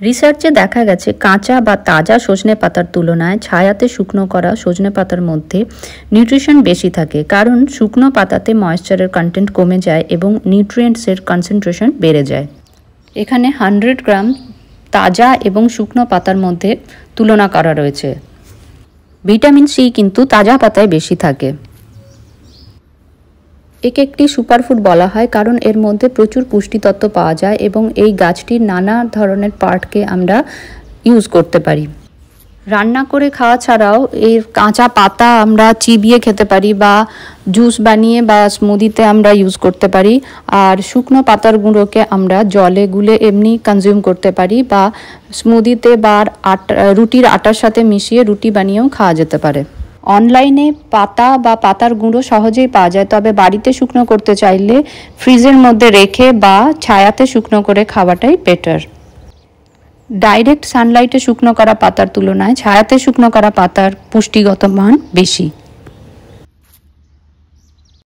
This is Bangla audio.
রিসার্চে দেখা গেছে কাঁচা বা তাজা সজনে পাতার তুলনায় ছায়াতে শুকনো করা সজনে পাতার মধ্যে নিউট্রিশন বেশি থাকে, কারণ শুকনো পাতাতে ময়েশ্চারের কন্টেন্ট কমে যায় এবং নিউট্রিয়েন্টসের কনসেন্ট্রেশন বেড়ে যায়। এখানে 100 গ্রাম তাজা এবং শুকনো পাতার মধ্যে তুলনা করা রয়েছে। ভিটামিন সি কিন্তু তাজা পাতায় বেশি থাকে। একে একটি সুপারফুড বলা হয় কারণ এর মধ্যে প্রচুর পুষ্টিতত্ত্ব পাওয়া যায় এবং এই গাছটির নানা ধরনের পার্টকে আমরা ইউজ করতে পারি। রান্না করে খাওয়া ছাড়াও এর কাঁচা পাতা আমরা চিবিয়ে খেতে পারি বা জুস বানিয়ে বা স্মুদিতে আমরা ইউজ করতে পারি। আর শুকনো পাতার গুঁড়োকে আমরা জলে গুলে এমনি কনজিউম করতে পারি বা স্মুদিতে বা রুটির আটার সাথে মিশিয়ে রুটি বানিয়েও খাওয়া যেতে পারে। অনলাইনে পাতা বা পাতার গুঁড়ো সহজেই পাওয়া যায়, তবে বাড়িতে শুকনো করতে চাইলে ফ্রিজের মধ্যে রেখে বা ছায়াতে শুকনো করে খাওয়াটাই বেটার। ডাইরেক্ট সানলাইটে শুকনো করা পাতার তুলনায় ছায়াতে শুকনো করা পাতার পুষ্টিগত মান বেশি।